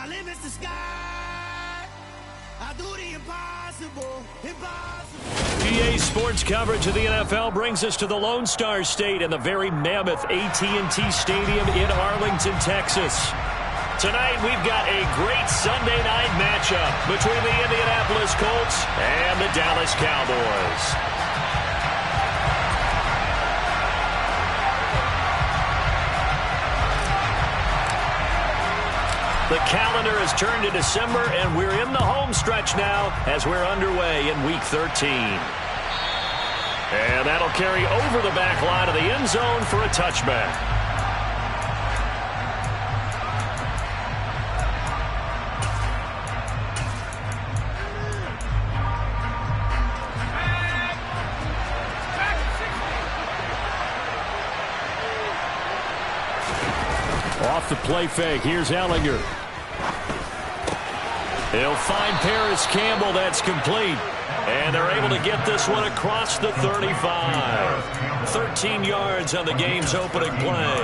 My limit's the sky. I do the impossible, impossible. EA Sports coverage of the NFL brings us to the Lone Star State and the very mammoth AT&T Stadium in Arlington, Texas. Tonight, we've got a great Sunday night matchup between the Indianapolis Colts and the Dallas Cowboys. The calendar has turned to December, and we're in the home stretch now as we're underway in Week 13. And that'll carry over the back line of the end zone for a touchback. Off the play fake, here's Ellinger. He'll find Paris Campbell. That's complete. And they're able to get this one across the 35. 13 yards on the game's opening play.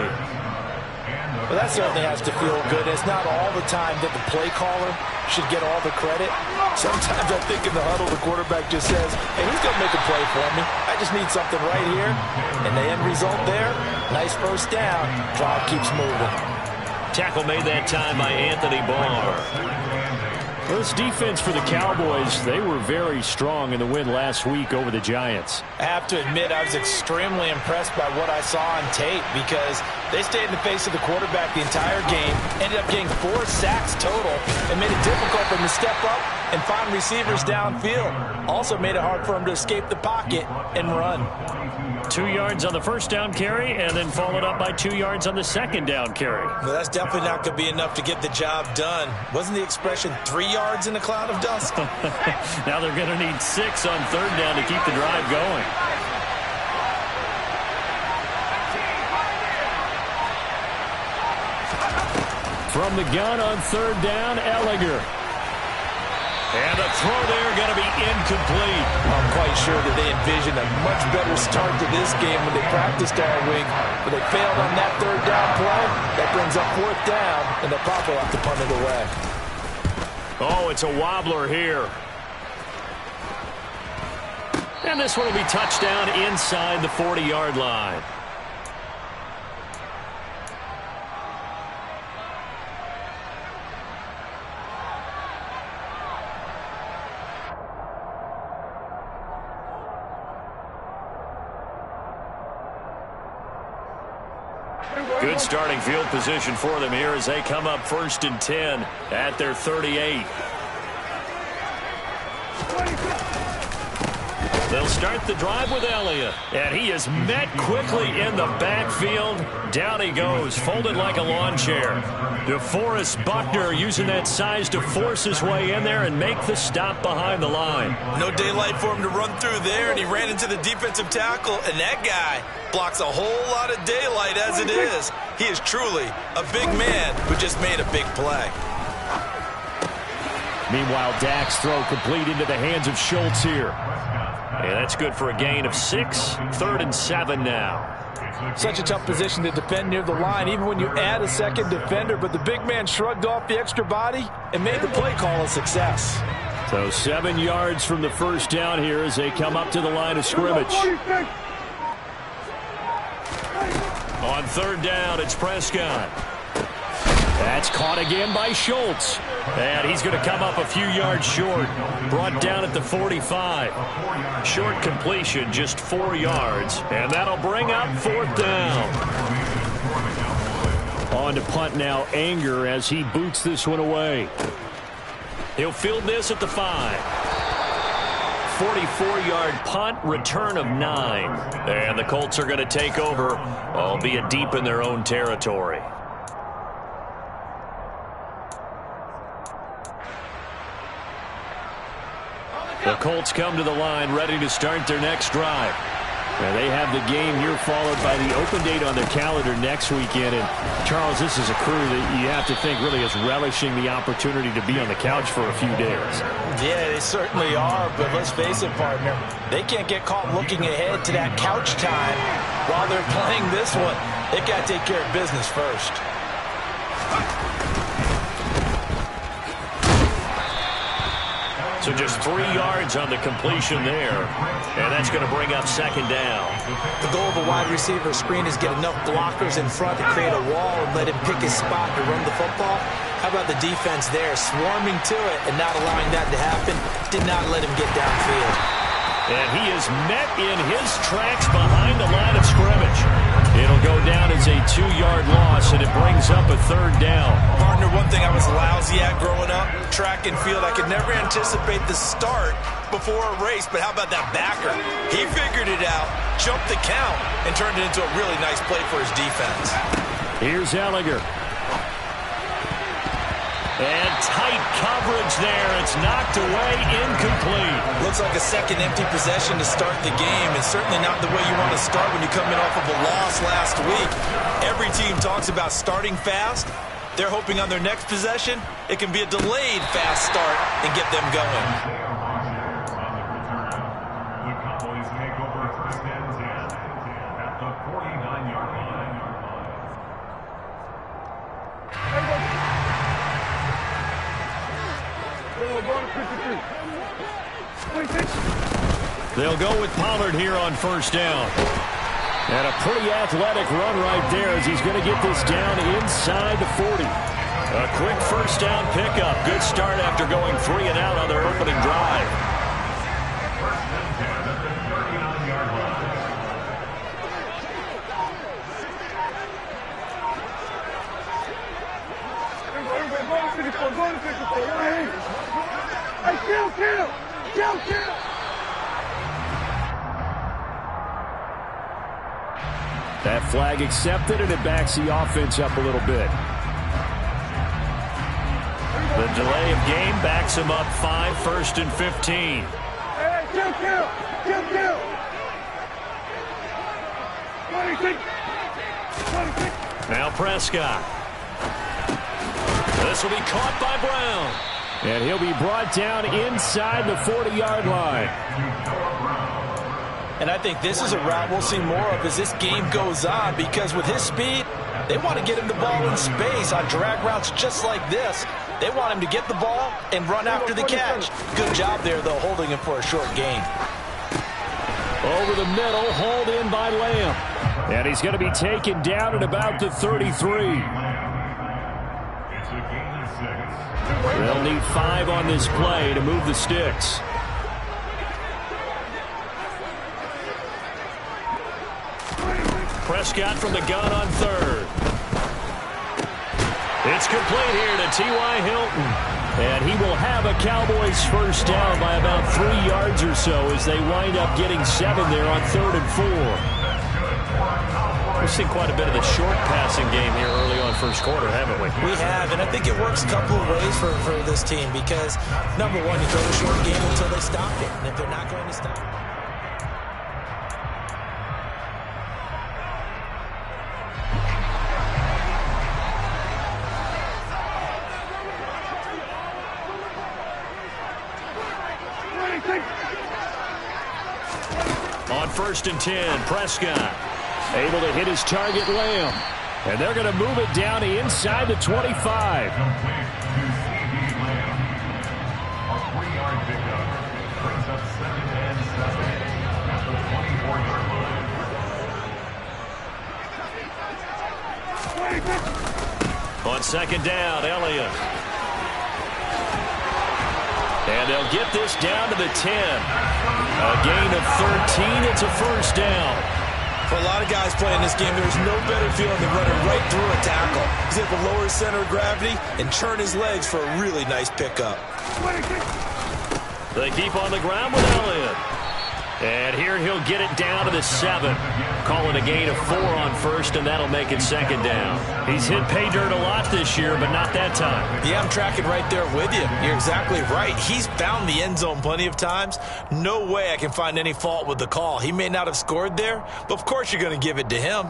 Well, that certainly has to feel good. It's not all the time that the play caller should get all the credit. Sometimes I think in the huddle, the quarterback just says, hey, who's going to make a play for me? I just need something right here. And the end result there, nice first down. Drive keeps moving. Tackle made that time by Anthony Barr. Well, this defense for the Cowboys, they were very strong in the win last week over the Giants. I have to admit, I was extremely impressed by what I saw on tape because they stayed in the face of the quarterback the entire game, ended up getting 4 sacks total, and made it difficult for him to step up and find receivers downfield. Also made it hard for him to escape the pocket and run. 2 yards on the first down carry, and then followed up by 2 yards on the second down carry. Well, that's definitely not going to be enough to get the job done. Wasn't the expression 3 yards in a cloud of dust? Now they're going to need 6 on third down to keep the drive going. From the gun on third down, Ellinger. And the throw there going to be incomplete. I'm quite sure that they envisioned a much better start to this game when they practiced all week. But they failed on that third down play. That brings up fourth down, and they'll probably have to punt it away. Oh, it's a wobbler here. And this one will be touchdown inside the 40-yard line. Good starting field position for them here as they come up 1st and 10 at their 38. They'll start the drive with Elliott, and he is met quickly in the backfield. Down he goes, folded like a lawn chair. DeForest Buckner using that size to force his way in there and make the stop behind the line. No daylight for him to run through there, and he ran into the defensive tackle, and that guy blocks a whole lot of daylight as it is. He is truly a big man who just made a big play. Meanwhile, Dak's throw complete into the hands of Schultz here. And that's good for a gain of 6. 3rd and 7 now. Such a tough position to defend near the line, even when you add a second defender. But the big man shrugged off the extra body and made the play call a success. So 7 yards from the first down here as they come up to the line of scrimmage. On third down, it's Prescott. That's caught again by Schultz. And he's going to come up a few yards short. Brought down at the 45. Short completion, just 4 yards. And that'll bring up 4th down. On to punt now, Anger, as he boots this one away. He'll field this at the 5. 44-yard punt, return of 9. And the Colts are going to take over, albeit deep in their own territory. The Colts come to the line ready to start their next drive. Now they have the game here followed by the open date on their calendar next weekend. And Charles, this is a crew that you have to think really is relishing the opportunity to be on the couch for a few days. Yeah, they certainly are. But let's face it, partner, they can't get caught looking ahead to that couch time while they're playing this one. They've got to take care of business first. So just 3 yards on the completion there. And that's going to bring up second down. The goal of a wide receiver screen is get enough blockers in front to create a wall and let him pick his spot to run the football. How about the defense there, swarming to it and not allowing that to happen? Did not let him get downfield. And he is met in his tracks behind the line of scrimmage. It'll go down as a 2-yard loss, and it brings up a third down. Partner, one thing I was lousy at growing up, track and field, I could never anticipate the start before a race, but how about that backer? He figured it out, jumped the count, and turned it into a really nice play for his defense. Here's Ellinger. And tight coverage there. It's knocked away, incomplete. Looks like a second empty possession to start the game, and certainly not the way you want to start when you come in off of a loss last week. Every team talks about starting fast. They're hoping on their next possession, it can be a delayed fast start and get them going. The Cowboys take over first and 10 at the 49-yard line. They'll go with Pollard here on first down. And a pretty athletic run right there as he's going to get this down inside the 40. A quick first down pickup. Good start after going 3 and out on their opening drive. First and 10 at the 39-yard line. That flag accepted, and it backs the offense up a little bit. The delay of game backs him up 5, 1st and 15. Now Prescott. This will be caught by Brown. And he'll be brought down inside the 40-yard line. And I think this is a route we'll see more of as this game goes on, because with his speed, they want to get him the ball in space on drag routes just like this. They want him to get the ball and run after the catch. Good job there, though, holding him for a short gain. Over the middle, hauled in by Lamb. And he's going to be taken down at about the 33. They'll need 5 on this play to move the sticks. Prescott from the gun on third. It's complete here to T.Y. Hilton. And he will have a Cowboys first down by about 3 yards or so as they wind up getting 7 there on 3rd and 4. We've seen quite a bit of the short passing game here early on first quarter, haven't we? We have, and I think it works a couple of ways for this team because, number one, you throw the short game until they stop it. And if they're not going to stop it. On 1st and 10, Prescott able to hit his target, Lamb. And they're going to move it down inside the 25. On 2nd down, Elliott. And they'll get this down to the 10. A gain of 13. It's a first down. For a lot of guys playing this game, there's no better feeling than running right through a tackle. He's able to lower his center of gravity and turn his legs for a really nice pickup. They keep on the ground with Elliott. And here he'll get it down to the 7. Calling a gain of 4 on first, and that'll make it 2nd down. He's hit pay dirt a lot this year, but not that time. Yeah, I'm tracking right there with you. You're exactly right. He's found the end zone plenty of times. No way I can find any fault with the call. He may not have scored there, but of course you're going to give it to him.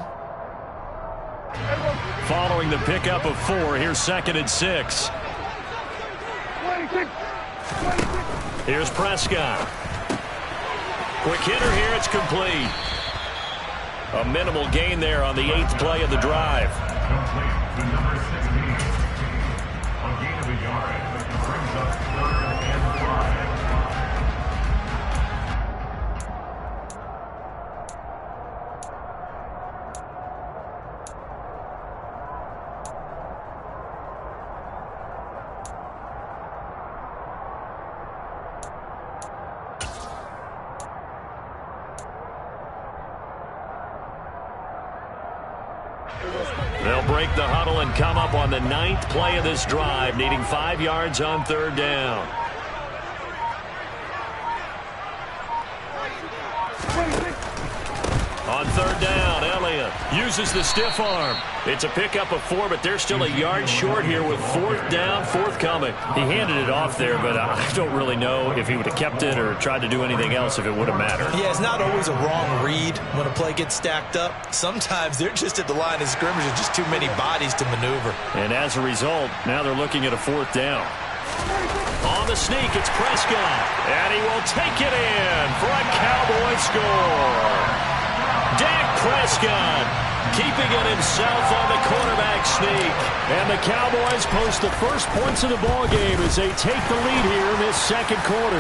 Following the pickup of 4, here's 2nd and 6. Here's Prescott. Quick hitter here, it's complete. A minimal gain there on the 8th play of the drive. Complete to number 16. A gain of a yard. Brings up 3rd and 5. They'll break the huddle and come up on the 9th play of this drive, needing 5 yards on 3rd down. On 3rd down, Elliott uses the stiff arm. It's a pickup of 4, but they're still a yard short here with 4th down, forthcoming. He handed it off there, but I don't really know if he would have kept it or tried to do anything else if it would have mattered. Yeah, it's not always a wrong read when a play gets stacked up. Sometimes they're just at the line of scrimmage with just too many bodies to maneuver. And as a result, now they're looking at a 4th down. On the sneak, it's Prescott. And he will take it in for a Cowboy score. Dak Prescott keeping it himself on the quarterback sneak. And the Cowboys post the first points of the ball game as they take the lead here in this 2nd quarter.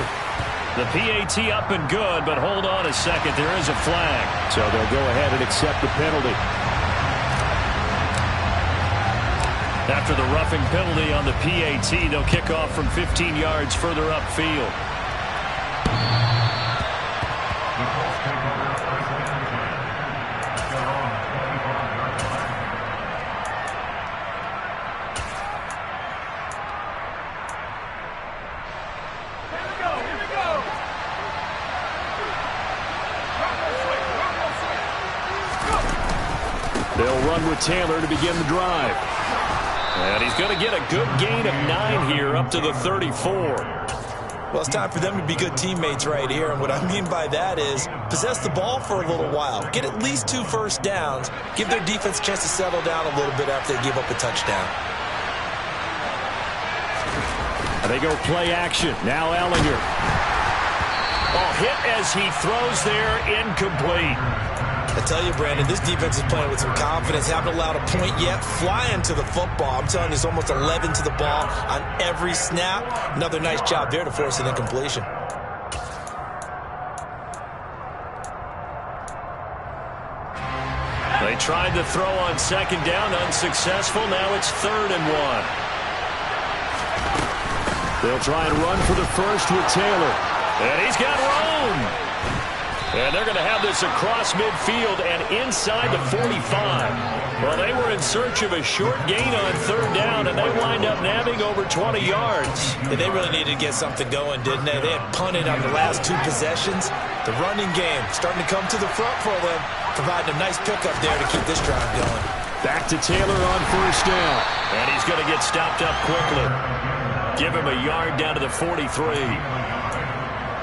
The PAT up and good, but hold on a second. There is a flag. So they'll go ahead and accept the penalty. After the roughing penalty on the PAT, they'll kick off from 15 yards further upfield. They'll run with Taylor to begin the drive. And he's going to get a good gain of 9 here up to the 34. Well, it's time for them to be good teammates right here. And what I mean by that is possess the ball for a little while. Get at least 2 first downs. Give their defense a chance to settle down a little bit after they give up a touchdown. And they go play action. Now Ellinger. Oh, hit as he throws there, incomplete. I tell you, Brandon, this defense is playing with some confidence. Haven't allowed a point yet. Flying to the football. I'm telling you, it's almost 11 to the ball on every snap. Another nice job there to force an incompletion. They tried to throw on 2nd down, unsuccessful. Now it's 3rd and 1. They'll try and run for the first with Taylor. And he's got room. And they're going to have this across midfield and inside the 45. Well, they were in search of a short gain on 3rd down, and they wind up nabbing over 20 yards. Yeah, they really needed to get something going, didn't they? They had punted on the last 2 possessions. The running game starting to come to the front for them, providing a nice pickup there to keep this drive going. Back to Taylor on 1st down. And he's going to get stopped up quickly. Give him a yard down to the 43.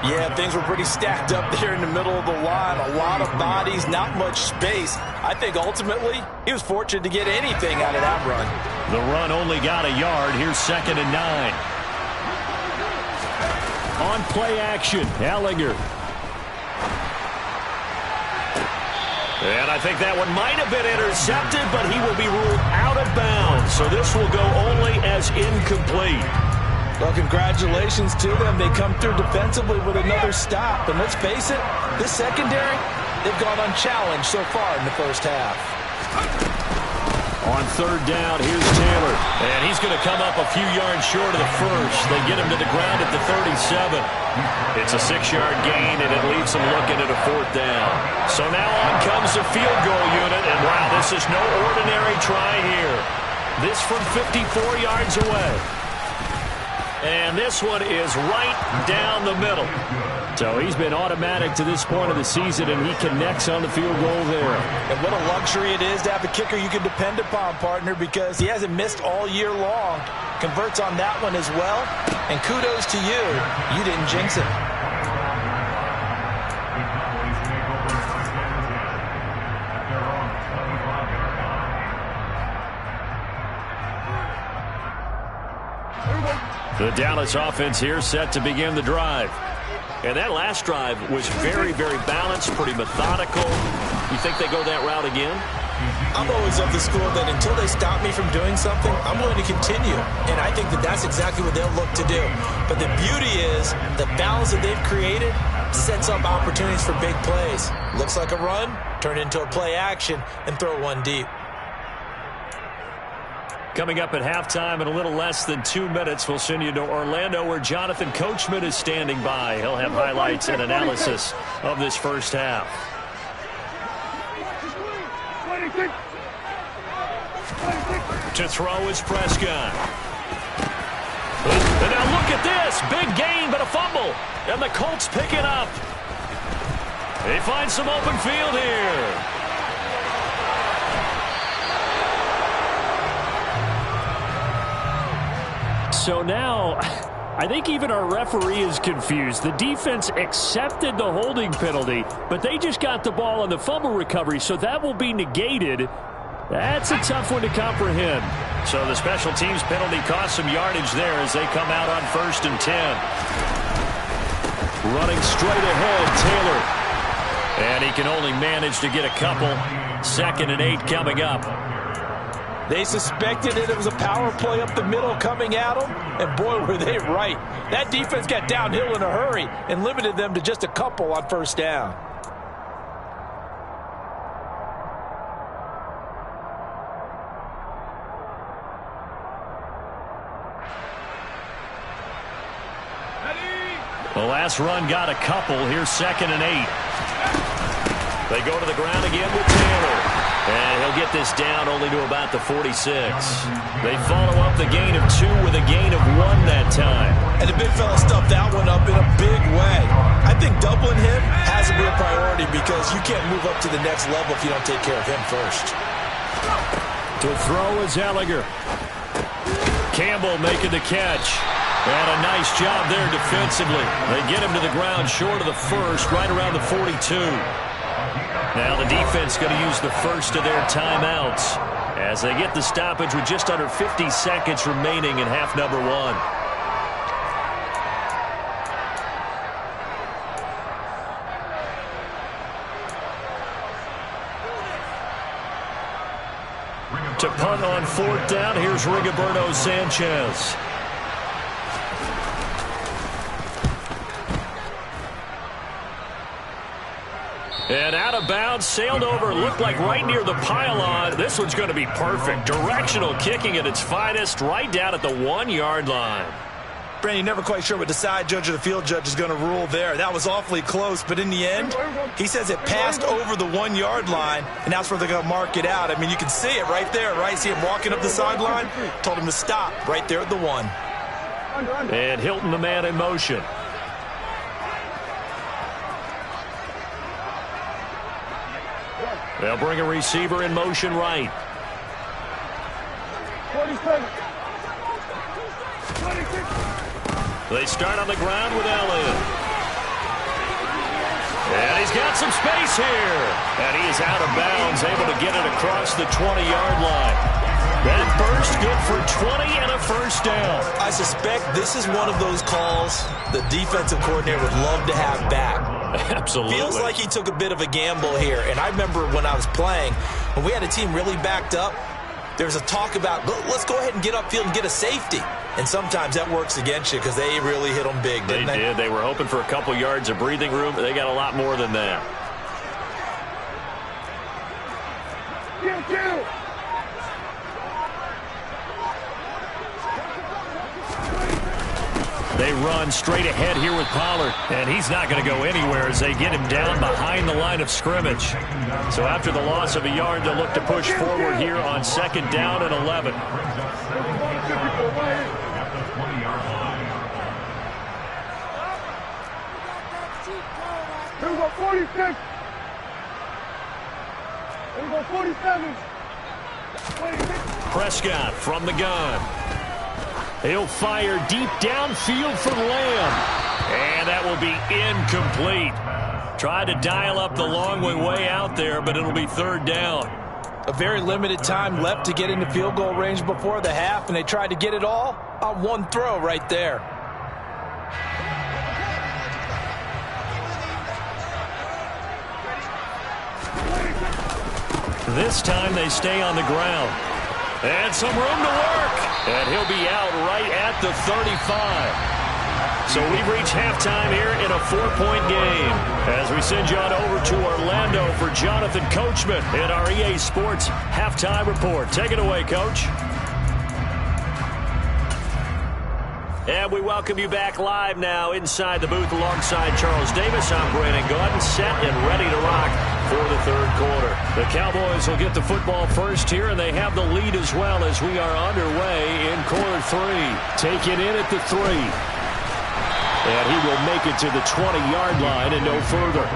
Yeah, things were pretty stacked up there in the middle of the line. A lot of bodies, not much space. I think ultimately he was fortunate to get anything out of that run. The run only got a yard. Here's 2nd and 9. On play action, Ellinger. And I think that one might have been intercepted, but he will be ruled out of bounds. So this will go only as incomplete. Well, congratulations to them. They come through defensively with another stop. And let's face it, this secondary, they've gone unchallenged so far in the first half. On 3rd down, here's Taylor. And he's going to come up a few yards short of the first. They get him to the ground at the 37. It's a 6-yard gain, and it leaves them looking at a 4th down. So now on comes the field goal unit. And wow, this is no ordinary try here. This from 54 yards away. And this one is right down the middle. So he's been automatic to this point of the season, and he connects on the field goal there. And what a luxury it is to have a kicker you can depend upon, partner, because he hasn't missed all year long. Converts on that one as well. And kudos to you. You didn't jinx it. The Dallas offense here set to begin the drive. And that last drive was very, very balanced, pretty methodical. You think they go that route again? I'm always of the school that until they stop me from doing something, I'm going to continue. And I think that that's exactly what they'll look to do. But the beauty is the balance that they've created sets up opportunities for big plays. Looks like a run, turn into a play action, and throw one deep. Coming up at halftime in a little less than 2 minutes, we'll send you to Orlando where Jonathan Coachman is standing by. He'll have highlights and analysis of this first half. To throw is Prescott. And now look at this. Big gain, but a fumble. And the Colts pick it up. They find some open field here. So now, I think even our referee is confused. The defense accepted the holding penalty, but they just got the ball on the fumble recovery, so that will be negated. That's a tough one to comprehend. So the special teams penalty cost some yardage there as they come out on 1st and 10. Running straight ahead, Taylor. And he can only manage to get a couple. 2nd and 8 coming up. They suspected it was a power play up the middle coming at them, and boy, were they right. That defense got downhill in a hurry and limited them to just a couple on 1st down. The last run got a couple. Here's 2nd and 8. They go to the ground again with Taylor. And he'll get this down only to about the 46. They follow up the gain of 2 with a gain of 1 that time. And the big fella stuffed that one up in a big way. I think doubling him has to be a priority because you can't move up to the next level if you don't take care of him first. To throw is Ellinger. Campbell making the catch. And a nice job there defensively. They get him to the ground short of the 1st, right around the 42. Now the defense going to use the first of their timeouts as they get the stoppage with just under 50 seconds remaining in half number 1. To punt on 4th down, here's Rigoberto Sanchez. And out of bounds, sailed over, looked like right near the pylon. This one's going to be perfect. Directional kicking at its finest, right down at the 1-yard line. Brandon, you're never quite sure what the side judge or the field judge is going to rule there. That was awfully close, but in the end, he says it passed over the 1-yard line, and that's where they're going to mark it out. I mean, you can see it right there, right? See him walking up the sideline? Told him to stop right there at the 1. And Hilton, the man in motion. They'll bring a receiver in motion right. 47. They start on the ground with Elliott. And he's got some space here. And he is out of bounds, able to get it across the 20-yard line. That burst good for 20 and a 1st down. I suspect this is one of those calls the defensive coordinator would love to have back. Absolutely. Feels like he took a bit of a gamble here. And I remember when I was playing, when we had a team really backed up, there was a talk about, let's go ahead and get upfield and get a safety. And sometimes that works against you because they really hit them big, didn't they? They did. They were hoping for a couple yards of breathing room, but they got a lot more than that. They run straight ahead here with Pollard, and he's not going to go anywhere as they get him down behind the line of scrimmage. So after the loss of a yard, they'll look to push forward here on 2nd down and 11. Here we go, 46. Here we go, 47. 26. Prescott from the gun. He'll fire deep downfield for Lamb. And that will be incomplete. Tried to dial up the long way out there, but it'll be 3rd down. A very limited time left to get into field goal range before the half, and they tried to get it all on one throw right there. This time they stay on the ground. And some room to work. And he'll be out right at the 35. So we've reached halftime here in a 4-point game. As we send you on over to Orlando for Jonathan Coachman in our EA Sports Halftime Report. Take it away, Coach. And we welcome you back live now inside the booth alongside Charles Davis. I'm Brandon Gaudin, set and ready to rock. for the third quarter. The Cowboys will get the football first here, and they have the lead as well as we are underway in quarter 3. Taken in at the 3. And he will make it to the 20-yard line and no further.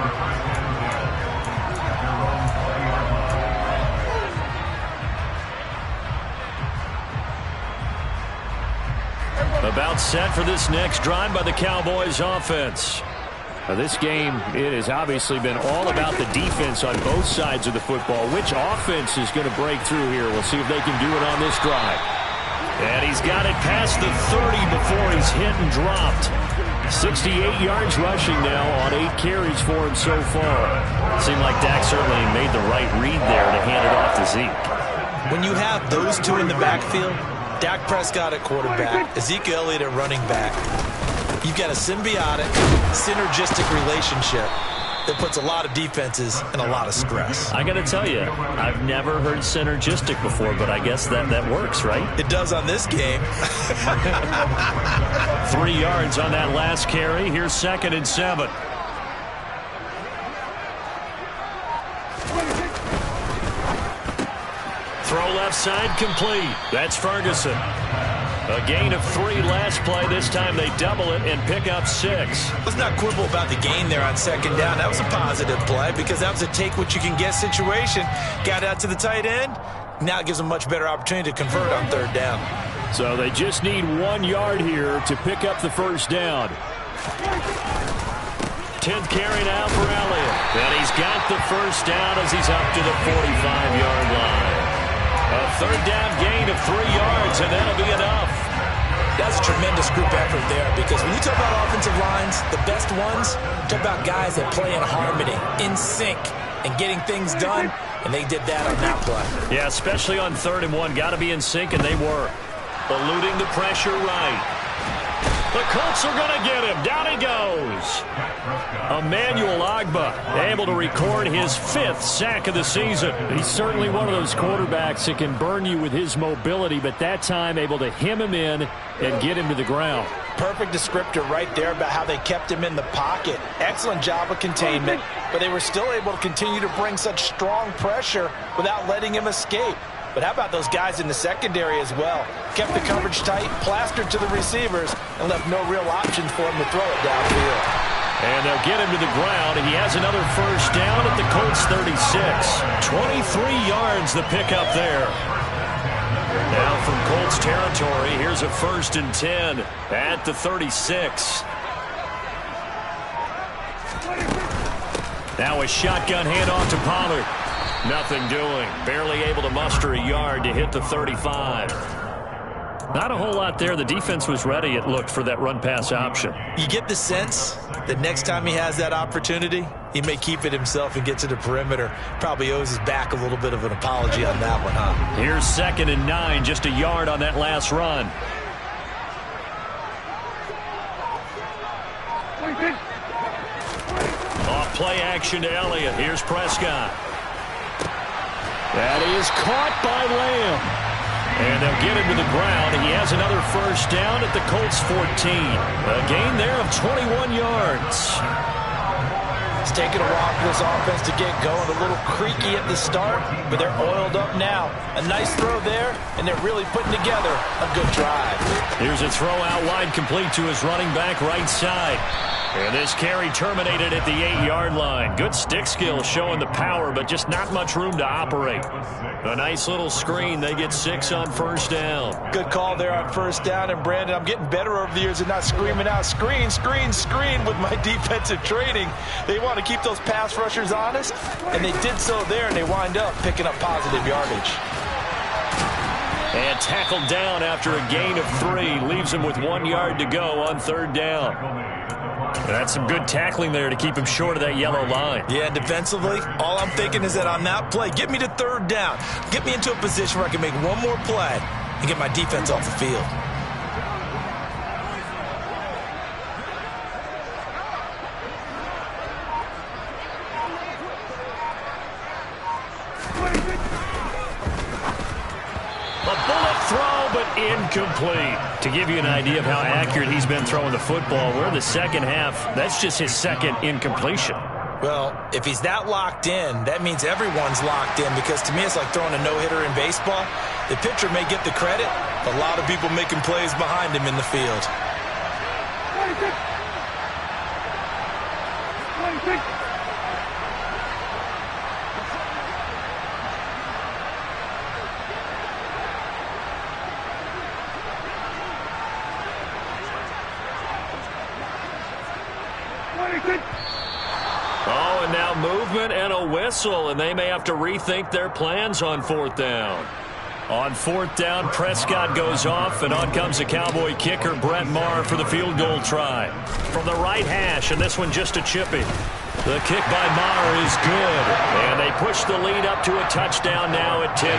About set for this next drive by the Cowboys offense. Now this game, it has obviously been all about the defense on both sides of the football. Which offense is going to break through here? We'll see if they can do it on this drive. And he's got it past the 30 before he's hit and dropped. 68 yards rushing now on 8 carries for him so far. Seemed like Dak certainly made the right read there to hand it off to Zeke. When you have those two in the backfield, Dak Prescott at quarterback, Ezekiel Elliott at running back, you've got a symbiotic, synergistic relationship that puts a lot of defenses in a lot of stress. I got to tell you, I've never heard synergistic before, but I guess that works, right? It does on this game. 3 yards on that last carry. Here's 2nd and 7. Throw left side complete. That's Ferguson. A gain of 3 last play. This time they double it and pick up 6. Let's not quibble about the gain there on 2nd down. That was a positive play because that was a take-what-you-can-get situation. Got out to the tight end. Now it gives them a much better opportunity to convert on 3rd down. So they just need 1 yard here to pick up the first down. 10th carry now for Elliott. And he's got the first down as he's up to the 45-yard line. A 3rd down gain of 3 yards, and that'll be enough. That's a tremendous group effort there because when you talk about offensive lines, the best ones, talk about guys that play in harmony, in sync, and getting things done, and they did that on that play. Yeah, especially on 3rd and 1. Got to be in sync, and they were. Eluding the pressure right. The Colts are going to get him. Down he goes. Emmanuel Ogbah able to record his 5th sack of the season. He's certainly one of those quarterbacks that can burn you with his mobility, but that time able to hem him in and get him to the ground. Perfect descriptor right there about how they kept him in the pocket. Excellent job of containment, but they were still able to continue to bring such strong pressure without letting him escape. But how about those guys in the secondary as well? Kept the coverage tight, plastered to the receivers, and left no real option for him to throw it downfield. And they'll get him to the ground, and he has another first down at the Colts 36. 23 yards the pickup there. Now from Colts territory, here's a 1st and 10 at the 36. Now a shotgun handoff to Pollard. Nothing doing. Barely able to muster a yard to hit the 35. Not a whole lot there. The defense was ready, it looked, for that run-pass option. You get the sense that next time he has that opportunity, he may keep it himself and get to the perimeter. Probably owes his back a little bit of an apology on that one, huh? Here's 2nd and 9, just a yard on that last run. Off play action to Elliott. Here's Prescott. That is caught by Lamb. And they'll get him to the ground. He has another first down at the Colts 14. A gain there of 21 yards. It's taken a while for this offense to get going. A little creaky at the start, but they're oiled up now. A nice throw there, and they're really putting together a good drive. Here's a throw out wide complete to his running back right side. And this carry terminated at the 8-yard line. Good stick skill showing the power, but just not much room to operate. A nice little screen. They get 6 on first down. Good call there on first down. And, Brandon, I'm getting better over the years at not screaming out, screen, screen, screen with my defensive training. They want to keep those pass rushers honest, and they did so there, and they wind up picking up positive yardage. And tackled down after a gain of 3. Leaves him with 1 yard to go on third down. That's some good tackling there to keep him short of that yellow line. Yeah, and defensively, all I'm thinking is that on that play, get me to third down. Get me into a position where I can make one more play and get my defense off the field. Incomplete. To give you an idea of how accurate he's been throwing the football, we're in the second half. That's just his 2nd incompletion. Well, if he's that locked in, that means everyone's locked in, because to me it's like throwing a no-hitter in baseball. The pitcher may get the credit, a lot of people making plays behind him in the field. 26. 26. Oh, and now movement and a whistle, and they may have to rethink their plans on fourth down. On fourth down, Prescott goes off, and on comes the Cowboy kicker, Brett Maher, for the field goal try. From the right hash, and this one just a chippy. The kick by Maher is good, and they push the lead up to a touchdown now at 10-3.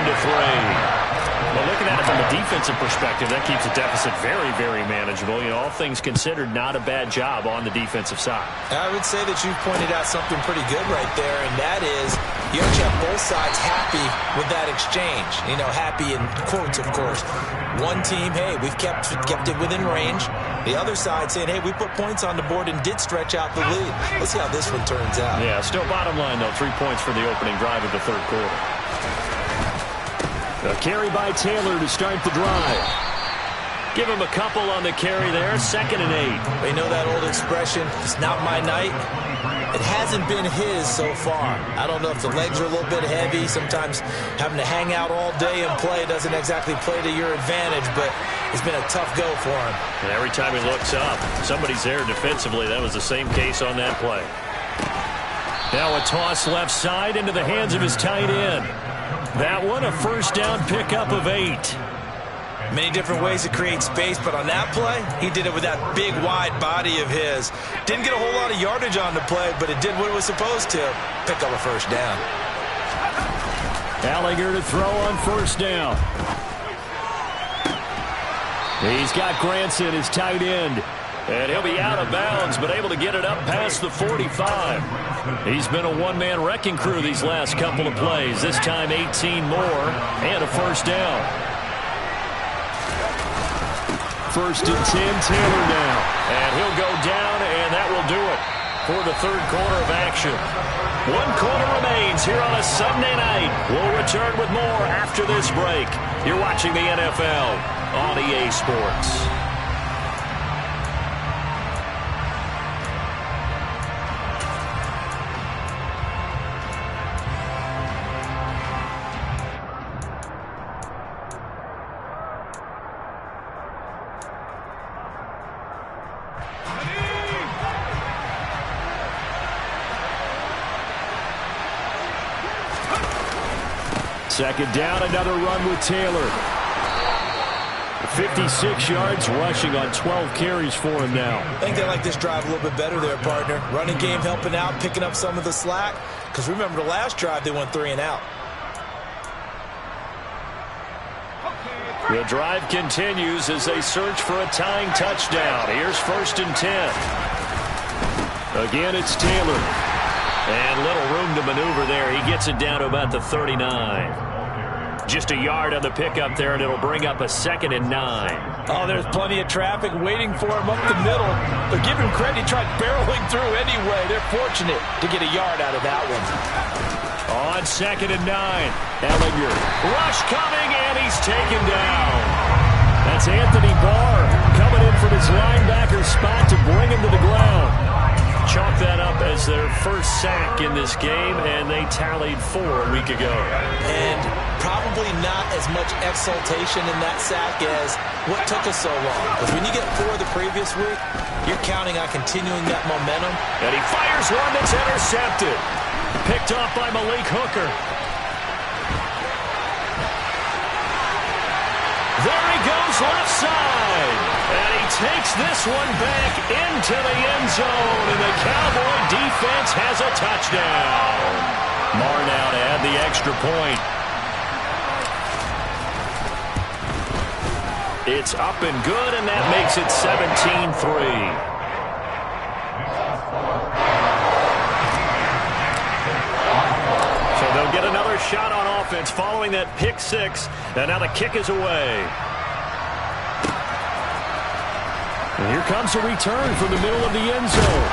Well, looking at it from a defensive perspective, that keeps the deficit very, very manageable. You know, all things considered, not a bad job on the defensive side. I would say that you've pointed out something pretty good right there, and that is you actually have both sides happy with that exchange. You know, happy in quotes, of course. One team, hey, we've kept it within range. The other side saying, hey, we put points on the board and did stretch out the lead. Let's see how this one turns out. Yeah, still bottom line, though, 3 points for the opening drive of the third quarter. A carry by Taylor to start the drive. Give him a couple on the carry there, 2nd and 8. You know that old expression, it's not my night? It hasn't been his so far. I don't know if the legs are a little bit heavy. Sometimes having to hang out all day and play doesn't exactly play to your advantage, but it's been a tough go for him. And every time he looks up, somebody's there defensively. That was the same case on that play. Now a toss left side into the hands of his tight end. That one, a first down pickup of 8. Many different ways to create space, but on that play, he did it with that big, wide body of his. Didn't get a whole lot of yardage on the play, but it did what it was supposed to. Pick up a first down. Allinger to throw on first down. He's got Granson, his tight end. And he'll be out of bounds, but able to get it up past the 45. He's been a one-man wrecking crew these last couple of plays. This time 18 more and a first down. 1st and 10, Taylor now. And he'll go down, and that will do it for the third quarter of action. 1 quarter remains here on a Sunday night. We'll return with more after this break. You're watching the NFL on EA Sports. Second down, another run with Taylor. 56 yards rushing on 12 carries for him now. I think they like this drive a little bit better there, partner. Running game helping out, picking up some of the slack. Because remember the last drive, they went 3 and out. The drive continues as they search for a tying touchdown. Here's 1st and 10. Again, it's Taylor. And little room to maneuver there. He gets it down to about the 39. Just a yard on the pickup there, and it'll bring up a 2nd and 9. Oh, there's plenty of traffic waiting for him up the middle. But give him credit, he tried barreling through anyway. They're fortunate to get a yard out of that one. On 2nd and 9, Ellinger. Rush coming, and he's taken down. That's Anthony Barr coming in from his linebacker spot to bring him to the ground. Chalk that up as their first sack in this game, and they tallied 4 a week ago. And probably not as much exultation in that sack as what took us so long. Because when you get 4 the previous week, you're counting on continuing that momentum. And he fires one that's intercepted. Picked off by Malik Hooker. There he goes left side. And he takes this one back into the end zone. And the Cowboy defense has a touchdown. Maher now to add the extra point. It's up and good, and that makes it 17-3. They'll get another shot on offense following that pick 6, and now the kick is away. And here comes a return from the middle of the end zone.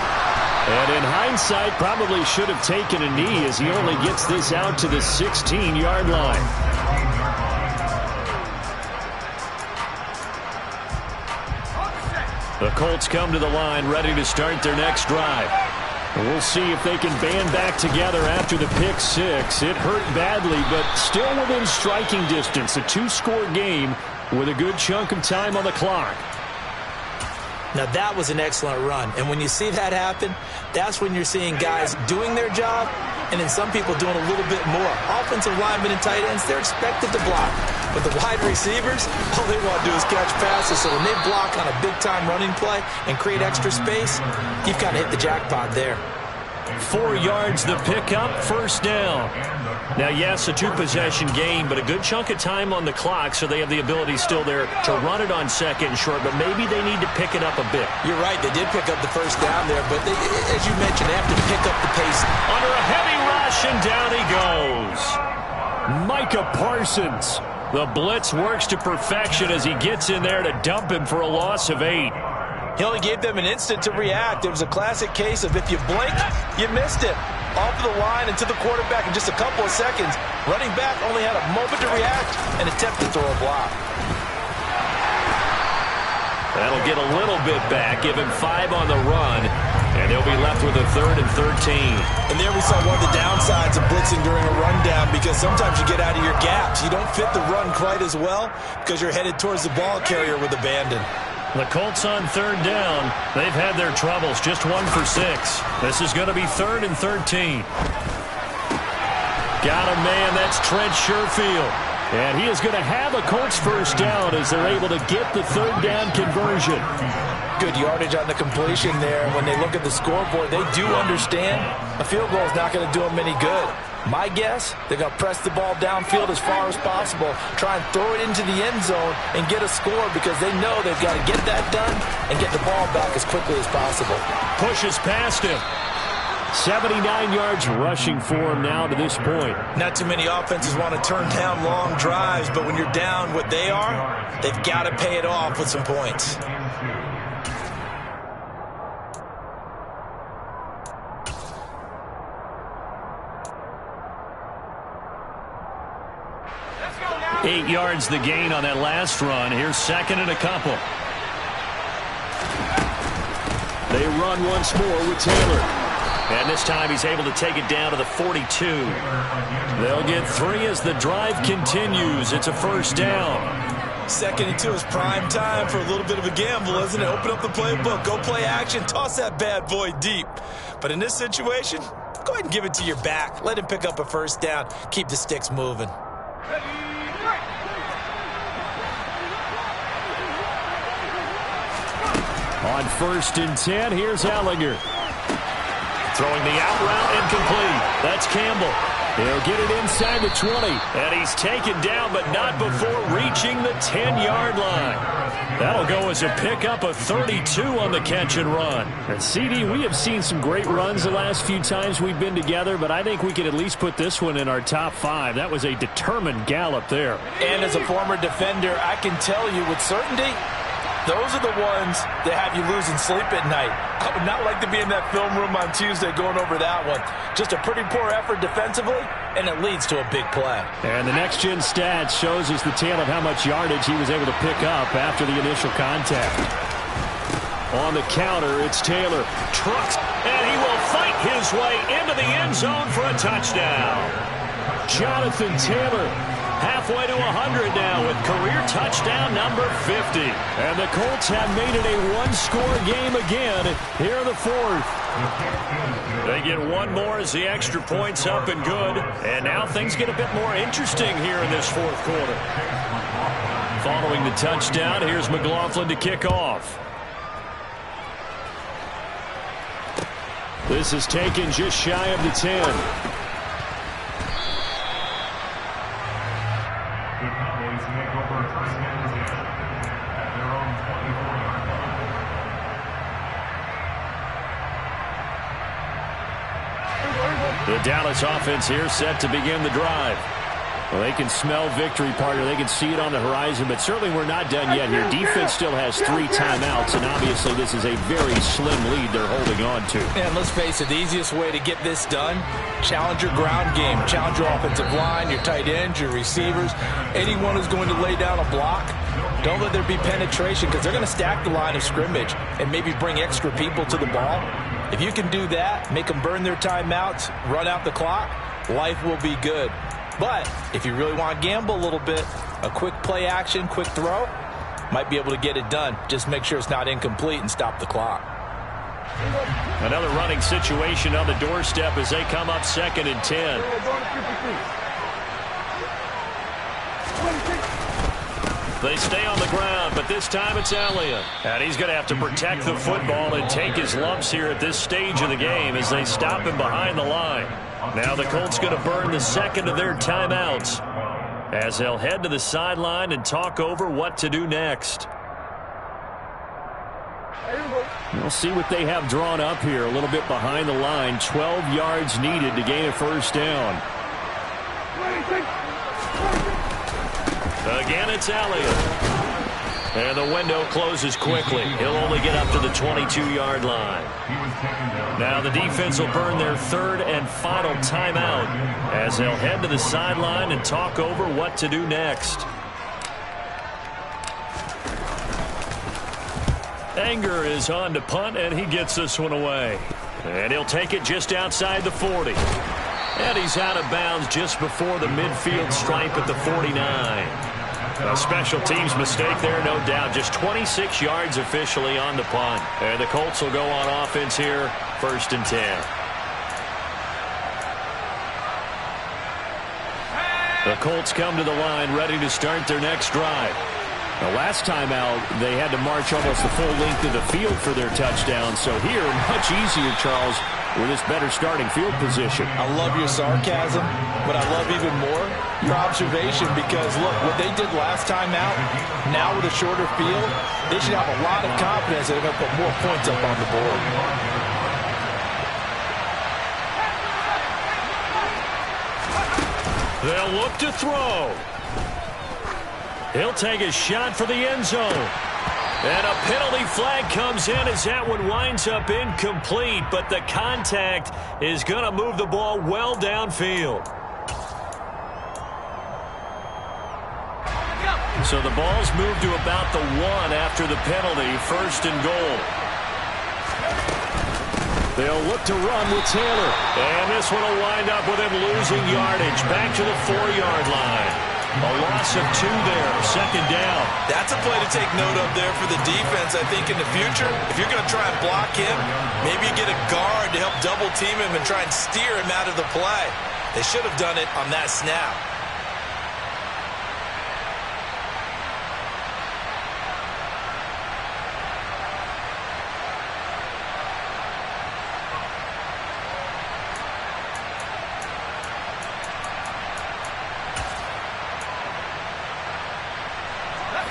And in hindsight, probably should have taken a knee as he only gets this out to the 16-yard line. The Colts come to the line ready to start their next drive. We'll see if they can band back together after the pick six. It hurt badly, but still within striking distance. A two-score game with a good chunk of time on the clock. Now, that was an excellent run. And when you see that happen, that's when you're seeing guys doing their job and then some people doing a little bit more. Offensive linemen and tight ends, they're expected to block. But the wide receivers, all they want to do is catch passes. So when they block on a big-time running play and create extra space, you've kind of hit the jackpot there. 4 yards the pickup, first down. Now, yes, a two-possession game, but a good chunk of time on the clock, so they have the ability still there to run it on second and short, but maybe they need to pick it up a bit. You're right, they did pick up the first down there, but they, as you mentioned, they have to pick up the pace. Under a heavy rush, and down he goes. Micah Parsons. The blitz works to perfection as he gets in there to dump him for a loss of 8. He only gave them an instant to react. It was a classic case of if you blink, you missed it. Off the line and to the quarterback in just a couple of seconds. Running back only had a moment to react and attempt to throw a block. That'll get a little bit back, give him 5 on the run, and they'll be left with a 3rd and 13. And there we saw one of the downsides of blitzing during a rundown, because sometimes you get out of your gaps. You don't fit the run quite as well because you're headed towards the ball carrier with abandon. The Colts on 3rd down. They've had their troubles, just 1 for 6. This is going to be 3rd and 13. Got a man, that's Trent Sherfield. And he is going to have a Colts first down as they're able to get the 3rd down conversion. Good yardage on the completion there. When they look at the scoreboard, they do understand a field goal is not going to do them any good. My guess, they're going to press the ball downfield as far as possible, try and throw it into the end zone and get a score because they know they've got to get that done and get the ball back as quickly as possible. Pushes past him. 79 yards rushing for him now to this point. Not too many offenses want to turn down long drives, but when you're down what they are, they've got to pay it off with some points. Now. 8 yards the gain on that last run. Here's 2nd and a couple. They run once more with Taylor. And this time he's able to take it down to the 42. They'll get 3 as the drive continues. It's a first down. 2nd and 2 is prime time for a little bit of a gamble, isn't it? Open up the playbook, go play action, toss that bad boy deep. But in this situation, go ahead and give it to your back. Let him pick up a first down. Keep the sticks moving. On 1st and 10, here's Ellinger. Throwing the out route incomplete. That's Campbell. He'll get it inside the 20. And he's taken down, but not before reaching the 10-yard line. That'll go as a pickup of 32 on the catch and run. And CD, we have seen some great runs the last few times we've been together, but I think we could at least put this one in our top 5. That was a determined gallop there. And as a former defender, I can tell you with certainty, those are the ones that have you losing sleep at night. I would not like to be in that film room on Tuesday going over that one. Just a pretty poor effort defensively, and it leads to a big play. And the next-gen stats shows us the tale of how much yardage he was able to pick up after the initial contact. On the counter, it's Taylor. Trucks, and he will fight his way into the end zone for a touchdown. Jonathan Taylor. Halfway to 100 now with career touchdown number 50. And the Colts have made it a one-score game again here in the 4th. They get one more as the extra point's up and good. And now things get a bit more interesting here in this 4th quarter. Following the touchdown, here's McLaughlin to kick off. This is taken just shy of the 10. The Dallas offense here set to begin the drive. Well, they can smell victory, partner. They can see it on the horizon, but certainly we're not done yet here. Defense still has 3 timeouts, and obviously this is a very slim lead they're holding on to. And let's face it, the easiest way to get this done, challenge your ground game. Challenge your offensive line, your tight ends, your receivers, anyone who's going to lay down a block. Don't let there be penetration because they're going to stack the line of scrimmage and maybe bring extra people to the ball. If you can do that, make them burn their timeouts, run out the clock, life will be good. But if you really want to gamble a little bit, a quick play action, quick throw, might be able to get it done. Just make sure it's not incomplete and stop the clock. Another running situation on the doorstep as they come up 2nd and 10. They stay on the ground, but this time it's Elliott. And he's going to have to protect the football and take his lumps here at this stage of the game as they stop him behind the line. Now the Colts going to burn the 2nd of their timeouts as they'll head to the sideline and talk over what to do next. We'll see what they have drawn up here a little bit behind the line. 12 yards needed to gain a first down. Again, it's Elliott. And the window closes quickly. He'll only get up to the 22-yard line. Now the defense will burn their 3rd and final timeout as they'll head to the sideline and talk over what to do next. Anger is on to punt, and he gets this one away. And he'll take it just outside the 40. And he's out of bounds just before the midfield stripe at the 49. A special teams mistake there, no doubt. Just 26 yards officially on the punt. And the Colts will go on offense here, 1st and 10. The Colts come to the line ready to start their next drive. The last time out, they had to march almost the full length of the field for their touchdown. So here, much easier, Charles, with this better starting field position. I love your sarcasm, but I love even more your observation because, look, what they did last time out, now with a shorter field, they should have a lot of confidence that they're going to put more points up on the board. They'll look to throw. He'll take a shot for the end zone. And a penalty flag comes in as that one winds up incomplete, but the contact is going to move the ball well downfield. So the ball's moved to about the 1 after the penalty, 1st and goal. They'll look to run with Taylor. And this one will wind up with him losing yardage back to the 4-yard line. A loss of 2 there, 2nd down. That's a play to take note of there for the defense, I think, in the future. If you're going to try and block him, maybe you get a guard to help double-team him and try and steer him out of the play. They should have done it on that snap.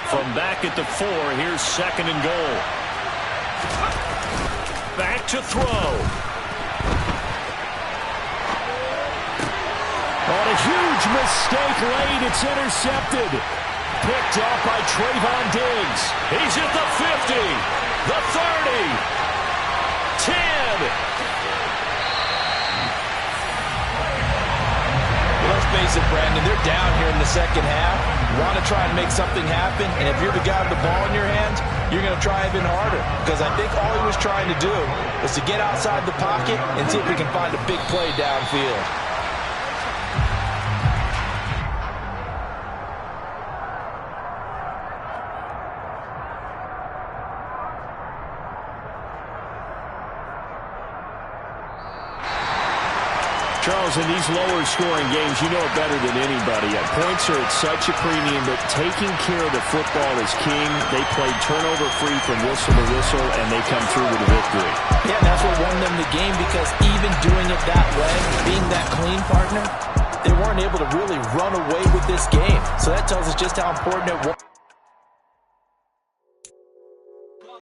From back at the 4, here's 2nd and goal. Back to throw. On a huge mistake late, it's intercepted. Picked off by Trayvon Diggs. He's at the 50, the 30, 10. Let's face it, Brandon, they're down here in the 2nd half. Want to try and make something happen, and if you're the guy with the ball in your hands, you're going to try even harder. Because I think all he was trying to do was to get outside the pocket and see if we can find a big play downfield. Charles, in these lower-scoring games, you know it better than anybody. Points are at such a premium, but taking care of the football is king. They played turnover-free from whistle to whistle, and they come through with a victory. Yeah, that's what won them the game because even doing it that way, being that clean partner, they weren't able to really run away with this game. So that tells us just how important it was.